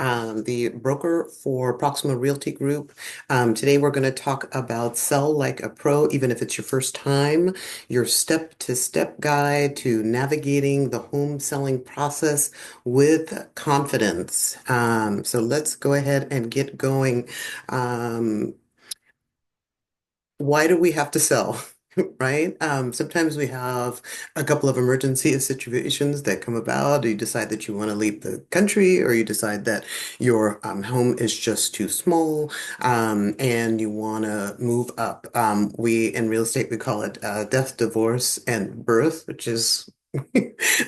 the broker for Proxima Realty Group. Today we're going to talk about Sell Like a Pro, even if it's your first time, your step-to-step guide to navigating the home selling process with confidence. So let's go ahead and get going. Um, why do we have to sell? Right? Sometimes we have a couple of emergency situations that come about. You decide that you want to leave the country, or you decide that your home is just too small, and you want to move up. We in real estate we call it death, divorce, and birth, which is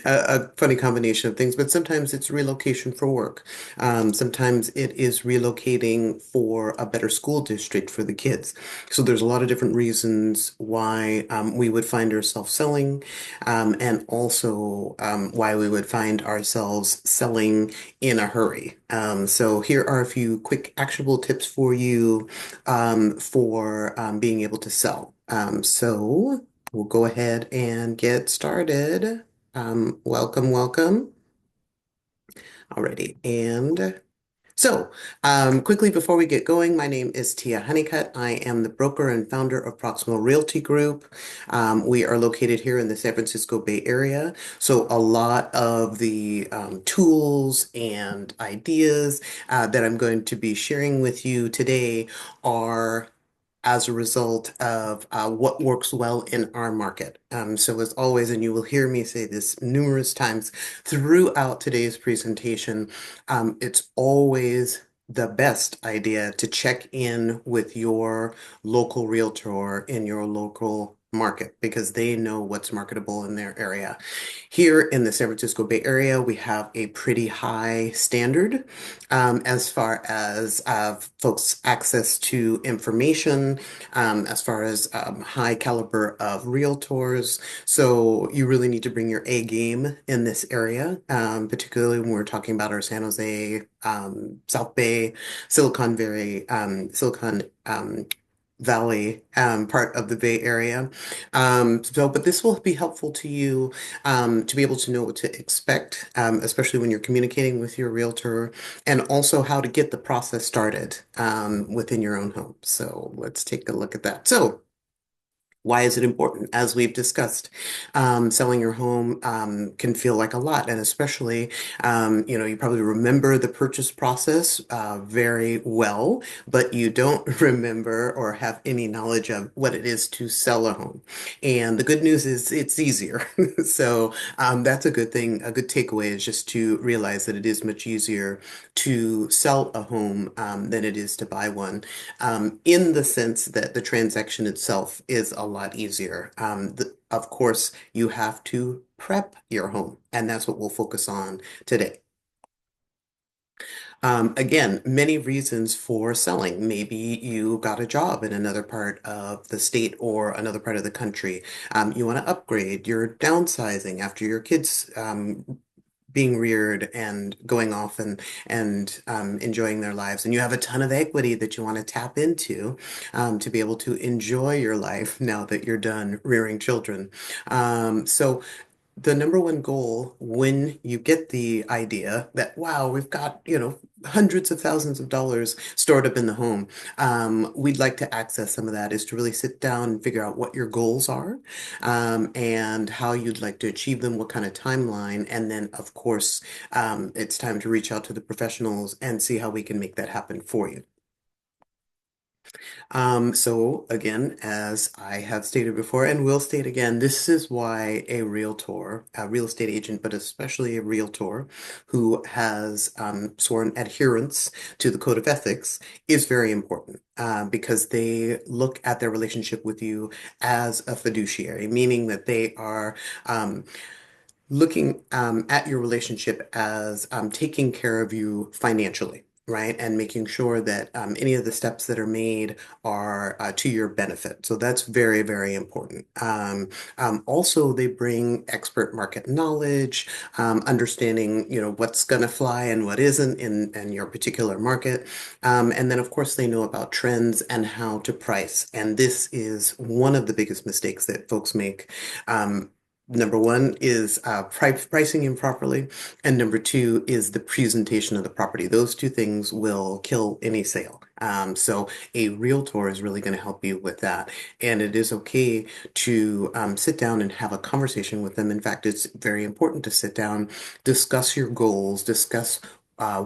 a funny combination of things. But sometimes it's relocation for work. Sometimes it is relocating for a better school district for the kids. So there's a lot of different reasons why we would find ourselves selling, and also why we would find ourselves selling in a hurry. So here are a few quick actionable tips for you for being able to sell. So we'll go ahead and get started. Welcome, welcome. Alrighty, and quickly before we get going, my name is Tia Honeycutt. I am the broker and founder of Proximal Realty Group. We are located here in the San Francisco Bay Area. So a lot of the tools and ideas that I'm going to be sharing with you today are as a result of what works well in our market. So as always, and you will hear me say this numerous times throughout today's presentation, it's always the best idea to check in with your local realtor in your local market because they know what's marketable in their area. Here in the San Francisco Bay Area, we have a pretty high standard as far as folks' access to information, as far as high caliber of realtors. So you really need to bring your A game in this area, particularly when we're talking about our San Jose, South Bay, Silicon Valley part of the Bay Area. But this will be helpful to you to be able to know what to expect, especially when you're communicating with your realtor, and also how to get the process started within your own home. So let's take a look at that. So why is it important? As we've discussed, selling your home can feel like a lot, and especially, you probably remember the purchase process very well, but you don't remember or have any knowledge of what it is to sell a home. And the good news is it's easier. So that's a good thing. A good takeaway is just to realize that it is much easier to sell a home than it is to buy one, in the sense that the transaction itself is a lot easier. Of course, you have to prep your home, and that's what we'll focus on today. Again, many reasons for selling. Maybe you got a job in another part of the state or another part of the country. You want to upgrade. You're downsizing after your kids being reared and going off and enjoying their lives, and you have a ton of equity that you want to tap into to be able to enjoy your life now that you're done rearing children. So the number one goal when you get the idea that, wow, we've got, hundreds of thousands of dollars stored up in the home, we'd like to access some of that, is to really sit down and figure out what your goals are, and how you'd like to achieve them, what kind of timeline. And then, of course, it's time to reach out to the professionals and see how we can make that happen for you. So again, as I have stated before and will state again, this is why a realtor, a real estate agent, but especially a realtor who has sworn adherence to the code of ethics is very important, because they look at their relationship with you as a fiduciary, meaning that they are looking at your relationship as taking care of you financially, right? And making sure that any of the steps that are made are to your benefit. So that's very, very important. Also, they bring expert market knowledge, understanding, what's going to fly and what isn't in your particular market. And then, of course, they know about trends and how to price. And this is one of the biggest mistakes that folks make. Number one is pricing improperly, and number two is the presentation of the property. Those two things will kill any sale. So a realtor is really going to help you with that. And it is okay to sit down and have a conversation with them. In fact, it's very important to sit down, discuss your goals, discuss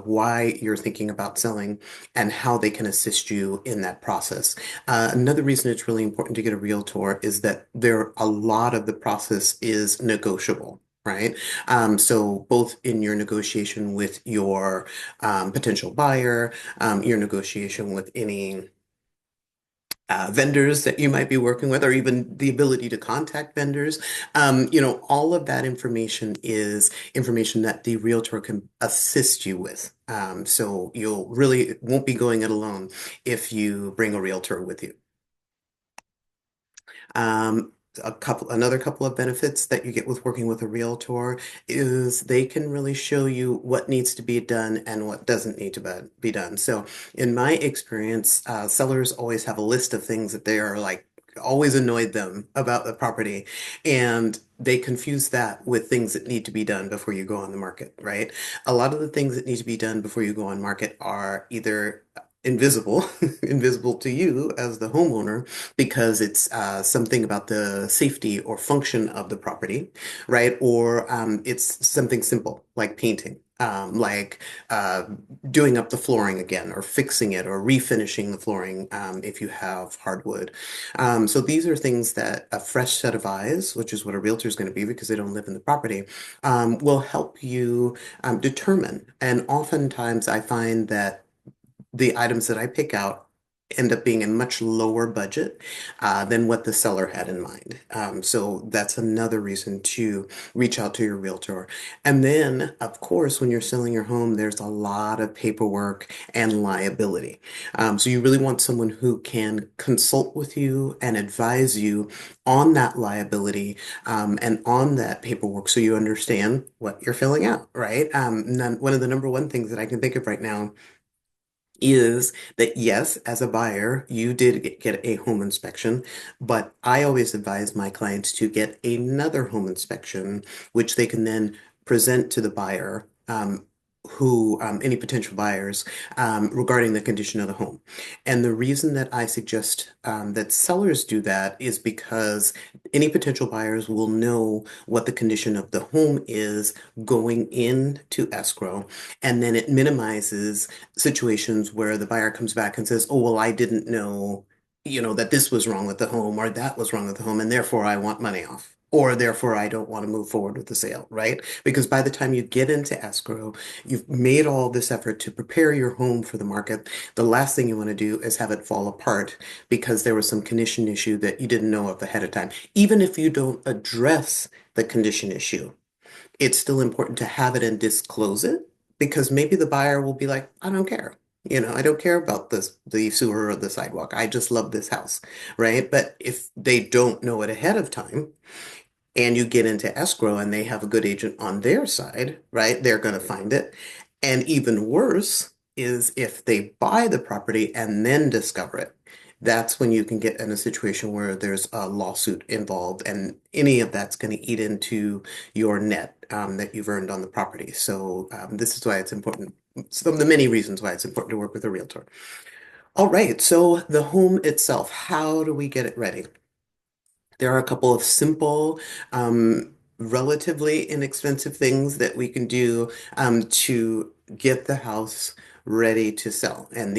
why you're thinking about selling, and how they can assist you in that process. Another reason it's really important to get a realtor is that a lot of the process is negotiable. Right. So both in your negotiation with your potential buyer, your negotiation with any vendors that you might be working with, or even the ability to contact vendors. All of that information is information that the realtor can assist you with. So you'll really won't be going it alone if you bring a realtor with you. Um, another couple of benefits that you get with working with a realtor is they can really show you what needs to be done and what doesn't need to be done. So, in my experience, sellers always have a list of things that they are like always annoyed them about the property, and they confuse that with things that need to be done before you go on the market, right? A lot of the things that need to be done before you go on market are either invisible, invisible to you as the homeowner because it's something about the safety or function of the property, right? Or it's something simple like painting, like doing up the flooring again, or fixing it, or refinishing the flooring if you have hardwood. So these are things that a fresh set of eyes, which is what a realtor is going to be because they don't live in the property, will help you determine. And oftentimes I find that the items that I pick out end up being a much lower budget than what the seller had in mind. So that's another reason to reach out to your realtor. And then, of course, when you're selling your home, there's a lot of paperwork and liability. So you really want someone who can consult with you and advise you on that liability and on that paperwork so you understand what you're filling out, right? One of the number one things that I can think of right now is that yes, as a buyer, you did get a home inspection, but I always advise my clients to get another home inspection, which they can then present to the buyer, any potential buyers, regarding the condition of the home. And the reason that I suggest that sellers do that is because any potential buyers will know what the condition of the home is going into escrow, and then it minimizes situations where the buyer comes back and says, "Oh, well, I didn't know, that this was wrong with the home or that was wrong with the home, and therefore I want money off." Or therefore, I don't want to move forward with the sale, right? Because by the time you get into escrow, you've made all this effort to prepare your home for the market. The last thing you want to do is have it fall apart because there was some condition issue that you didn't know of ahead of time. Even if you don't address the condition issue, it's still important to have it and disclose it because maybe the buyer will be like, I don't care. I don't care about the sewer or the sidewalk. I just love this house, right? But if they don't know it ahead of time, and you get into escrow and they have a good agent on their side, right? They're going to find it. And even worse is if they buy the property and then discover it. That's when you can get in a situation where there's a lawsuit involved, and any of that's going to eat into your net that you've earned on the property. So this is why it's important. Some of the many reasons why it's important to work with a realtor. All right, so the home itself, how do we get it ready? There are a couple of simple, relatively inexpensive things that we can do to get the house ready to sell. And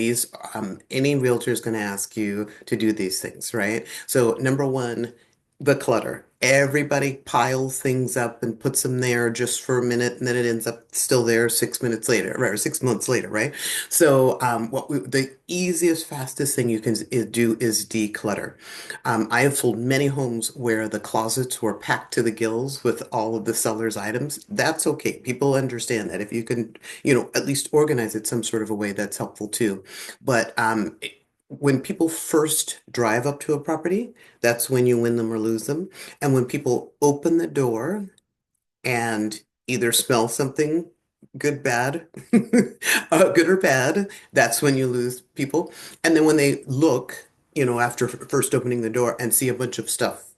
any realtor is going to ask you to do these things, right? So, number one, the clutter. Everybody piles things up and puts them there just for a minute, and then it ends up still there 6 minutes later, right? Or 6 months later, right? So, the easiest, fastest thing you can do is declutter. I have sold many homes where the closets were packed to the gills with all of the seller's items. That's okay. People understand that. If you can, at least organize it some sort of a way, that's helpful too. But when people first drive up to a property, that's when you win them or lose them. And when people open the door and either smell something good, bad, good or bad, that's when you lose people. And then when they look, after first opening the door and see a bunch of stuff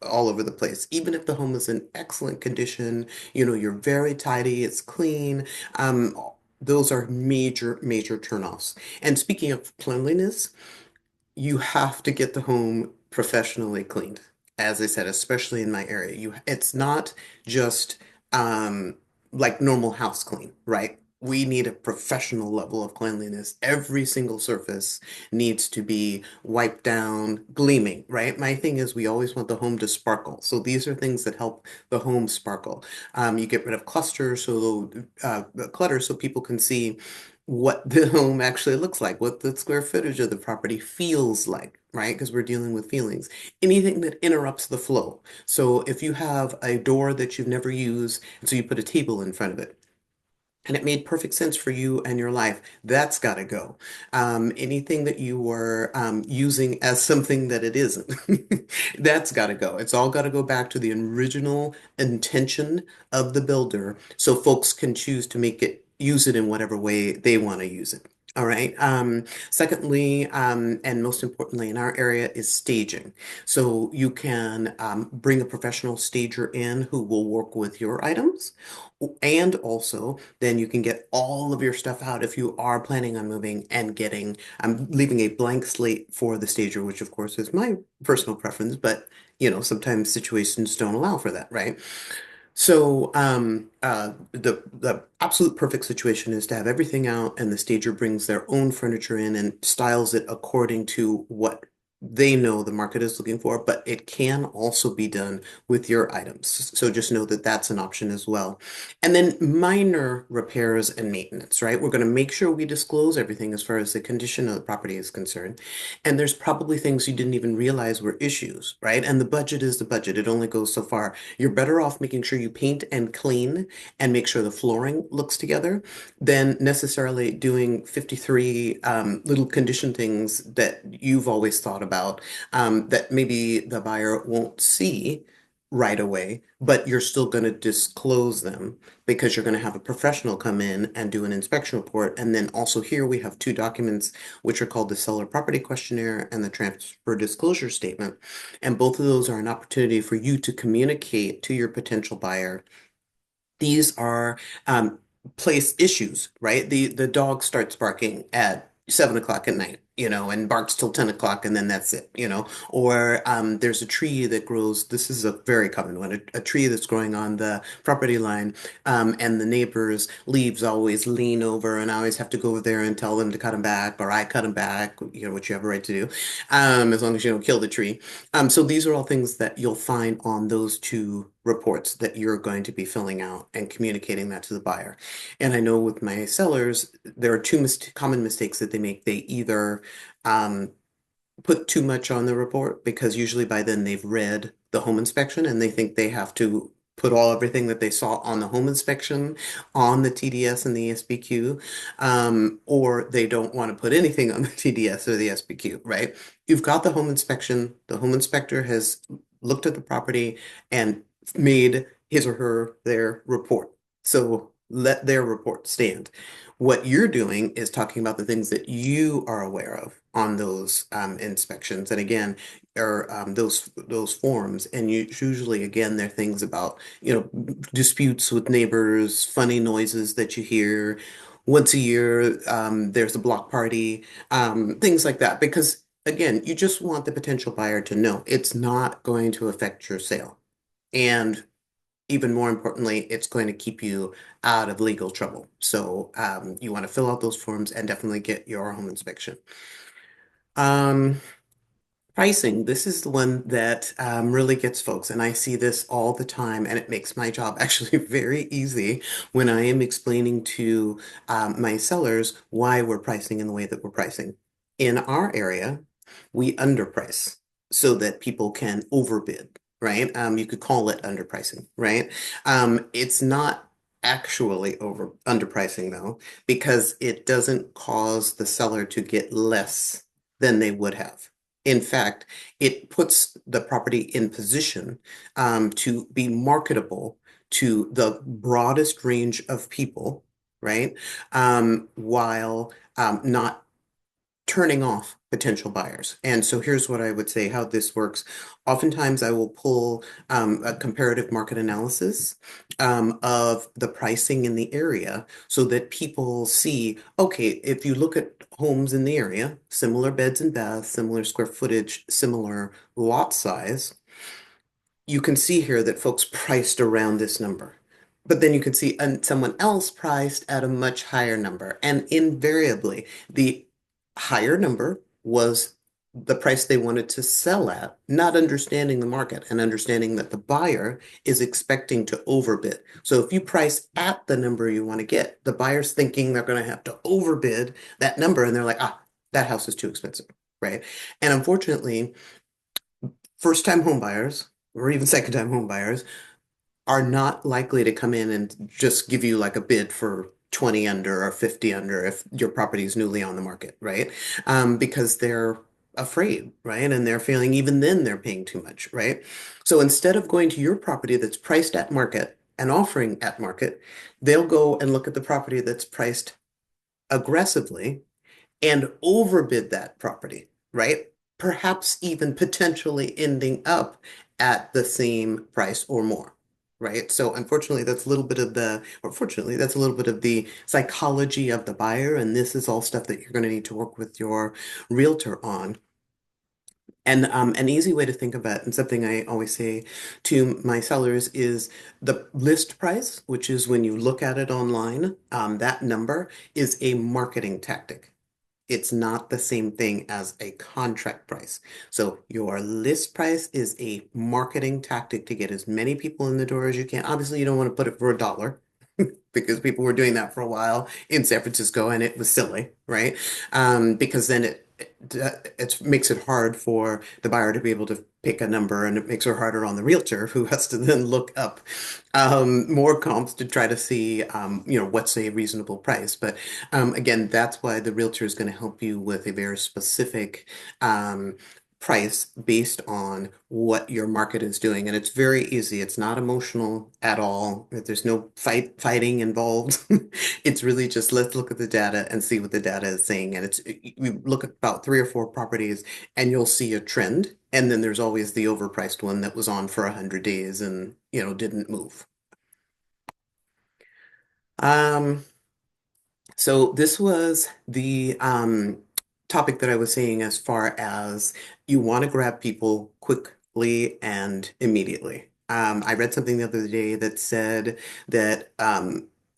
all over the place. Even if the home is in excellent condition, you're very tidy, it's clean. Um, those are major, major turnoffs. And speaking of cleanliness, you have to get the home professionally cleaned. As I said, especially in my area, it's not just um like normal house clean, right? We need a professional level of cleanliness. Every single surface needs to be wiped down, gleaming, right? My thing is we always want the home to sparkle. So these are things that help the home sparkle. You get rid of clusters, so clutter, so people can see what the home actually looks like, what the square footage of the property feels like, right? Because we're dealing with feelings. Anything that interrupts the flow. So if you have a door that you've never used, and so you put a table in front of it, and it made perfect sense for you and your life, that's got to go. Anything that you were using as something that it isn't, that's got to go. It's all got to go back to the original intention of the builder so folks can choose to use it in whatever way they want to use it. All right. Secondly, and most importantly in our area is staging. So you can bring a professional stager in who will work with your items. And also, then you can get all of your stuff out if you are planning on moving and I'm leaving a blank slate for the stager, which of course is my personal preference, but sometimes situations don't allow for that, right? So, the absolute perfect situation is to have everything out, and the stager brings their own furniture in and styles it according to what they know the market is looking for, but it can also be done with your items. So just know that that's an option as well. And then minor repairs and maintenance, right? We're going to make sure we disclose everything as far as the condition of the property is concerned. And there's probably things you didn't even realize were issues, right? And the budget is the budget. It only goes so far. You're better off making sure you paint and clean and make sure the flooring looks together than necessarily doing 53 little condition things that you've always thought about that maybe the buyer won't see right away, but you're still going to disclose them because you're going to have a professional come in and do an inspection report. And then also here we have two documents which are called the seller property questionnaire and the transfer disclosure statement. And both of those are an opportunity for you to communicate to your potential buyer. These are place issues, right? The dog starts barking at 7 o'clock at night, and barks till 10 o'clock, and then that's it. Or there's a tree that grows. This is a very common one, a tree that's growing on the property line, and the neighbor's leaves always lean over, and I always have to go over there and tell them to cut them back, or I cut them back, what you have a right to do, as long as you don't kill the tree. So these are all things that you'll find on those two reports that you're going to be filling out and communicating that to the buyer. And I know with my sellers, there are two common mistakes that they make. They either um, put too much on the report because usually by then they've read the home inspection and they think they have to put everything that they saw on the home inspection on the TDS and the SBQ, or they don't want to put anything on the TDS or the SBQ, right? You've got the home inspection. The home inspector has looked at the property and made his or their report. So let their report stand. What you're doing is talking about the things that you are aware of on those inspections, and again, or those forms. And usually, again, they're things about disputes with neighbors, funny noises that you hear once a year. There's a block party, things like that. Because again, you just want the potential buyer to know it's not going to affect your sale, and even more importantly, it's going to keep you out of legal trouble. So you want to fill out those forms and definitely get your home inspection. Um, Pricing, this is the one that really gets folks, and I see this all the time, and it makes my job actually very easy when I am explaining to my sellers why we're pricing in the way that we're pricing. In our area, we underprice so that people can overbid, right? You could call it underpricing, right? It's not actually over underpricing though, because it doesn't cause the seller to get less than they would have. In fact, it puts the property in position to be marketable to the broadest range of people, right? While not turning off potential buyers. And so here's what I would say how this works. Oftentimes, I will pull a comparative market analysis of the pricing in the area so that people see, okay, if you look at homes in the area, similar beds and baths, similar square footage, similar lot size, you can see here that folks priced around this number. But then you can see someone else priced at a much higher number. And invariably, the higher number was the price they wanted to sell at, not understanding the market and understanding that the buyer is expecting to overbid. So if you price at the number you want to get, the buyer's thinking they're going to have to overbid that number. And they're like, ah, that house is too expensive, right? And unfortunately, first-time home buyers or even second-time home buyers are not likely to come in and just give you like a bid for 20 under or 50 under if your property is newly on the market, right? Because they're afraid, right? And they're feeling even then they're paying too much, right? So instead of going to your property that's priced at market and offering at market, they'll go and look at the property that's priced aggressively and overbid that property, right? Perhaps even potentially ending up at the same price or more, right? So unfortunately, that's a little bit of the, or fortunately, that's a little bit of the psychology of the buyer. And this is all stuff that you're going to need to work with your realtor on. And an easy way to think of it, and something I always say to my sellers, is the list price, which is when you look at it online, that number is a marketing tactic. It's not the same thing as a contract price. So your list price is a marketing tactic to get as many people in the door as you can. Obviously, you don't want to put it for $1 because people were doing that for a while in San Francisco and it was silly, right? Because then it makes it hard for the buyer to be able to pick a number and it makes it harder on the realtor who has to then look up more comps to try to see what's a reasonable price. But again, that's why the realtor is going to help you with a very specific price based on what your market is doing. And it's very easy. It's not emotional at all. There's no fighting involved. It's really just let's look at the data and see what the data is saying. And you look at about 3 or 4 properties and you'll see a trend. And then there's always the overpriced one that was on for 100 days and, didn't move. Um, so this was the topic that I was saying as far as you want to grab people quickly and immediately. I read something the other day that said that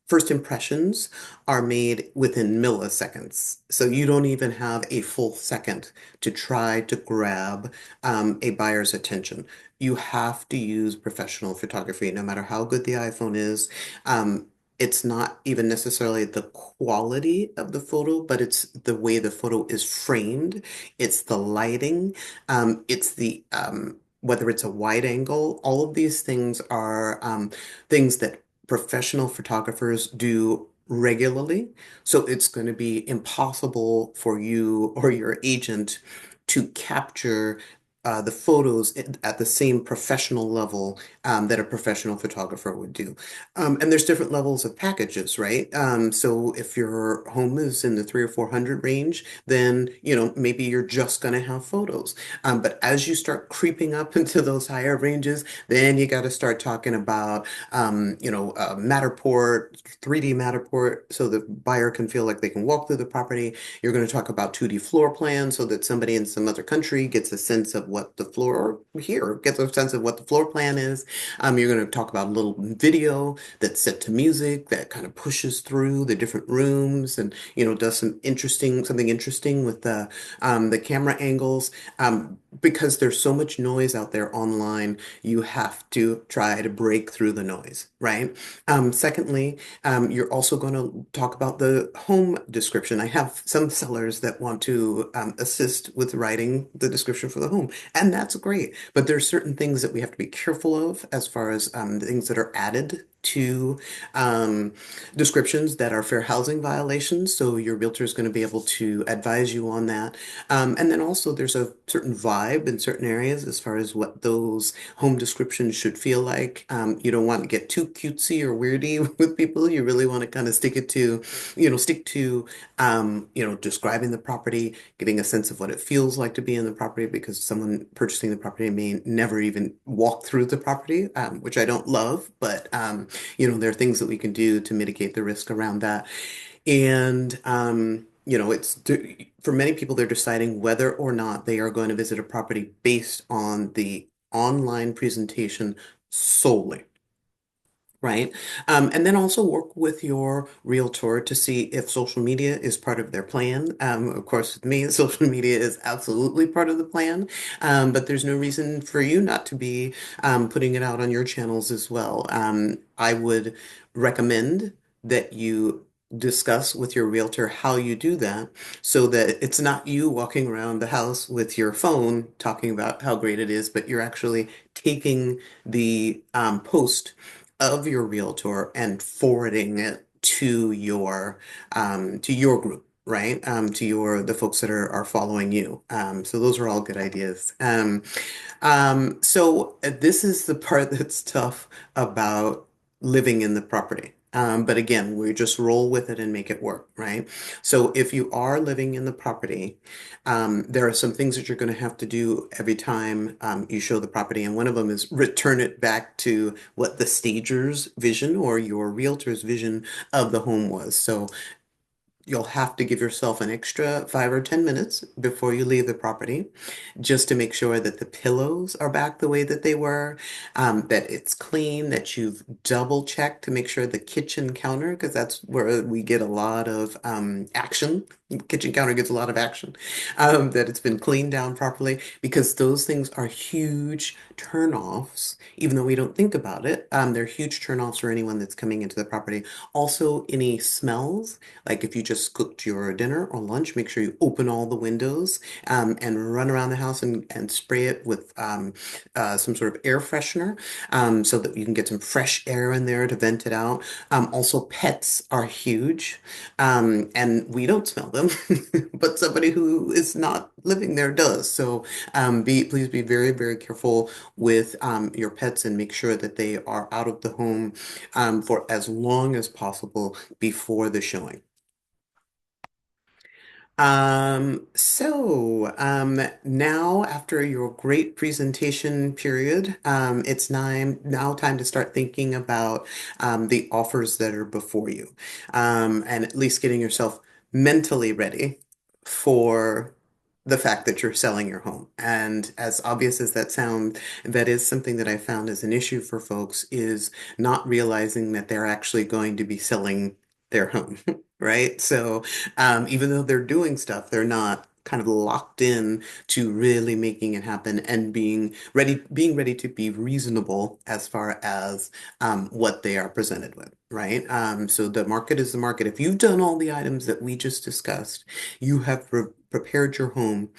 first impressions are made within milliseconds. So you don't even have a full second to try to grab a buyer's attention. You have to use professional photography, no matter how good the iPhone is. It's not even necessarily the quality of the photo, but it's the way the photo is framed. It's the lighting. It's the whether it's a wide angle. All of these things are things that professional photographers do regularly. So it's going to be impossible for you or your agent to capture the photos at the same professional level that a professional photographer would do. And there's different levels of packages, right? So if your home is in the 300 or 400 range, then, maybe you're just going to have photos. But as you start creeping up into those higher ranges, then you got to start talking about, Matterport, 3D Matterport, so the buyer can feel like they can walk through the property. You're going to talk about 2D floor plans so that somebody in some other country gets a sense of what the floor, or here, gets a sense of what the floor plan is. You're going to talk about a little video that's set to music that kind of pushes through the different rooms and, does something interesting with the camera angles. Because there's so much noise out there online, you have to try to break through the noise, right? Secondly, you're also going to talk about the home description. I have some sellers that want to assist with writing the description for the home, and that's great. But there's certain things that we have to be careful of as far as the things that are added to um, descriptions that are fair housing violations. So your realtor is going to be able to advise you on that. And then also there's a certain vibe in certain areas as far as what those home descriptions should feel like. You don't want to get too cutesy or weirdy with people. You really want to kind of stick to, describing the property, getting a sense of what it feels like to be in the property because someone purchasing the property may never even walk through the property, which I don't love, but there are things that we can do to mitigate the risk around that. And for many people, they're deciding whether or not they are going to visit a property based on the online presentation solely. Right. And then also work with your realtor to see if social media is part of their plan. Of course, with me, social media is absolutely part of the plan. But there's no reason for you not to be putting it out on your channels as well. I would recommend that you discuss with your realtor how you do that so that it's not you walking around the house with your phone talking about how great it is, but you're actually taking the post of your realtor and forwarding it to your group, right? To the folks that are following you. So those are all good ideas. So this is the part that's tough about living in the property. But again, we just roll with it and make it work, right? So if you are living in the property, there are some things that you're going to have to do every time you show the property. And one of them is return it back to what the stager's vision or your realtor's vision of the home was. So you'll have to give yourself an extra 5 or 10 minutes before you leave the property just to make sure that the pillows are back the way that they were, that it's clean, that you've double checked to make sure the kitchen counter, because that's where we get a lot of action. Kitchen counter gets a lot of action, that it's been cleaned down properly, because those things are huge turnoffs, even though we don't think about it. They're huge turnoffs for anyone that's coming into the property. Also, any smells, like if you just cooked your dinner or lunch, make sure you open all the windows and run around the house and spray it with some sort of air freshener so that you can get some fresh air in there to vent it out. Also, pets are huge and we don't smell them, but somebody who is not living there does. So please be very, very careful with your pets and make sure that they are out of the home for as long as possible before the showing. Now after your great presentation period, it's now time to start thinking about the offers that are before you, and at least getting yourself mentally ready for the fact that you're selling your home. And as obvious as that sounds, that is something that I found as an issue for folks is not realizing that they're actually going to be selling their home, right? So even though they're doing stuff, they're not kind of locked in to really making it happen and being ready to be reasonable as far as what they are presented with, right? So the market is the market. If you've done all the items that we just discussed, you have prepared your home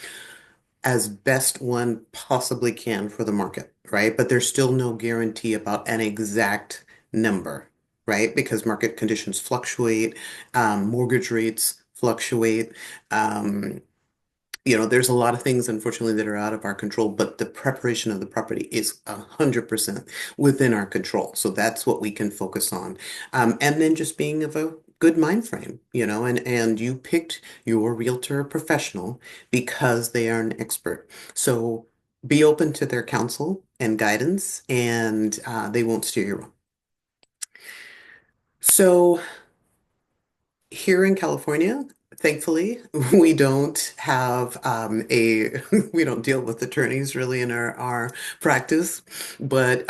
as best one possibly can for the market, right? But there's still no guarantee about an exact number, right? Because market conditions fluctuate, mortgage rates fluctuate. Um, there's a lot of things, unfortunately, that are out of our control, but the preparation of the property is 100% within our control. So that's what we can focus on. And then just being of a good mind frame, and you picked your realtor professional because they are an expert. So be open to their counsel and guidance, and they won't steer you wrong. So here in California, thankfully, we don't have we don't deal with attorneys really in our practice, but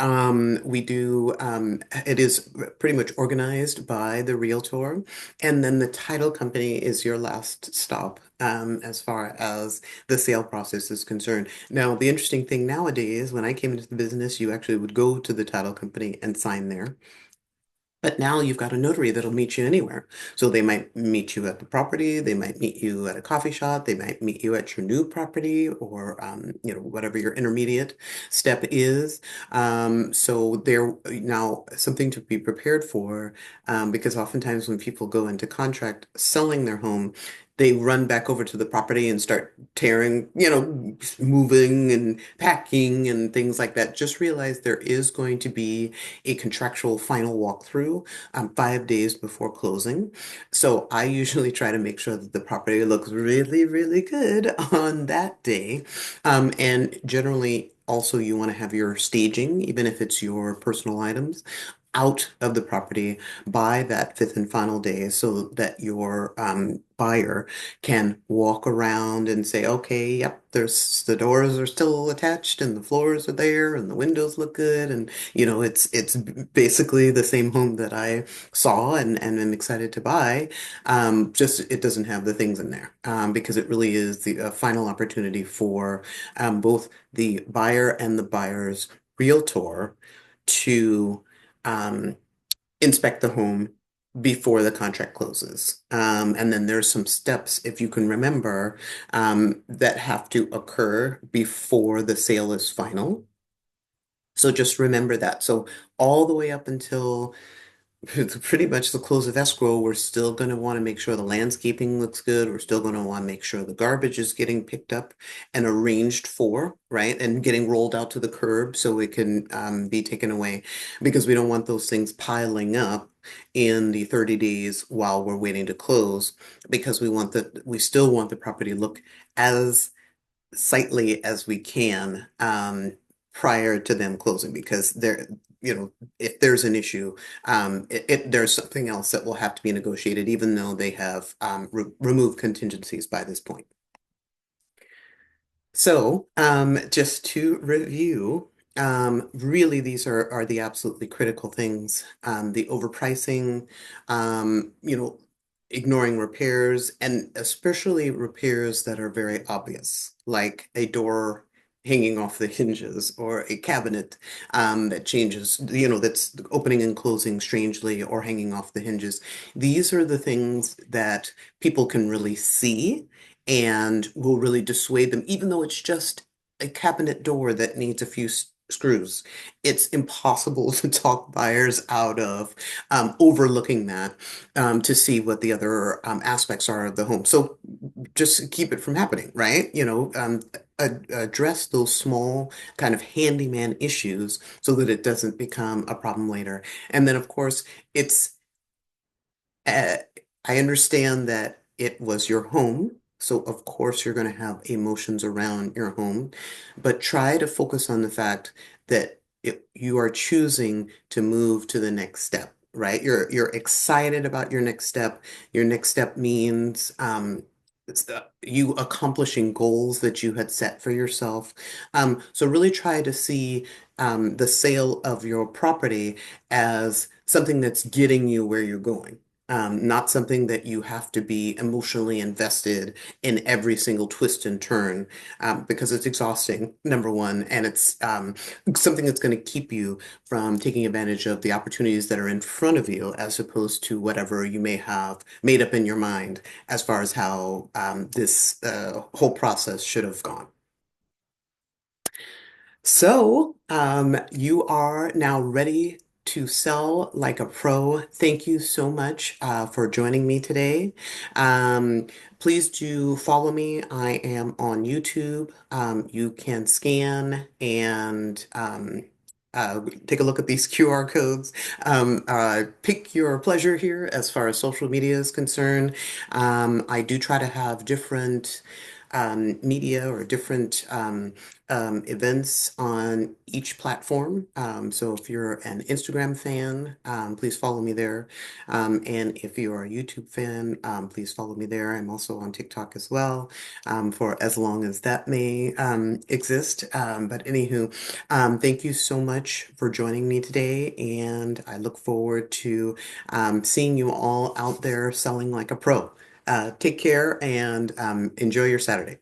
we do, it is pretty much organized by the realtor, and then the title company is your last stop. As far as the sale process is concerned. Now, the interesting thing nowadays, when I came into the business, you actually would go to the title company and sign there. But now you've got a notary that'll meet you anywhere. So they might meet you at the property, they might meet you at a coffee shop, they might meet you at your new property, or whatever your intermediate step is. So there now something to be prepared for, because oftentimes when people go into contract selling their home, they run back over to the property and start tearing, moving and packing and things like that. Just realize there is going to be a contractual final walkthrough 5 days before closing. So I usually try to make sure that the property looks really, really good on that day. And generally, also, you want to have your staging, even if it's your personal items, out of the property by that fifth and final day so that your buyer can walk around and say, okay, yep, there's the doors are still attached and the floors are there and the windows look good. And it's basically the same home that I saw and am excited to buy. Just it doesn't have the things in there because it really is the final opportunity for both the buyer and the buyer's realtor to um, inspect the home before the contract closes. And then there's some steps, if you can remember, that have to occur before the sale is final. So just remember that. So all the way up until pretty much the close of escrow, we're still going to want to make sure the landscaping looks good. We're still going to want to make sure the garbage is getting picked up and arranged for, right? And getting rolled out to the curb so it can be taken away because we don't want those things piling up in the 30 days while we're waiting to close because we still want the property to look as sightly as we can prior to them closing because if there's an issue, there's something else that will have to be negotiated, even though they have removed contingencies by this point. So, just to review, really these are the absolutely critical things. The overpricing, ignoring repairs, and especially repairs that are very obvious, like a door hanging off the hinges or a cabinet that changes, that's opening and closing strangely or hanging off the hinges. These are the things that people can really see and will really dissuade them, even though it's just a cabinet door that needs a few screws. It's impossible to talk buyers out of overlooking that to see what the other aspects are of the home. So just keep it from happening, right? Address those small kind of handyman issues so that it doesn't become a problem later. And then, of course, it's uh, I understand that it was your home, so of course you're going to have emotions around your home, but try to focus on the fact that you are choosing to move to the next step, right? You're excited about your next step. Your next step means you accomplishing goals that you had set for yourself. So really try to see the sale of your property as something that's getting you where you're going. Not something that you have to be emotionally invested in every single twist and turn, because it's exhausting, number one, and it's something that's going to keep you from taking advantage of the opportunities that are in front of you, as opposed to whatever you may have made up in your mind as far as how this whole process should have gone. So, you are now ready to sell like a pro. Thank you so much for joining me today. Um, Please do follow me. I am on YouTube. You can scan and take a look at these QR codes. Pick your pleasure here as far as social media is concerned. I do try to have different media or different events on each platform. So if you're an Instagram fan, please follow me there. And if you are a YouTube fan, please follow me there. I'm also on TikTok as well, for as long as that may exist. But anywho, thank you so much for joining me today, and I look forward to seeing you all out there selling like a pro. Take care and enjoy your Saturday.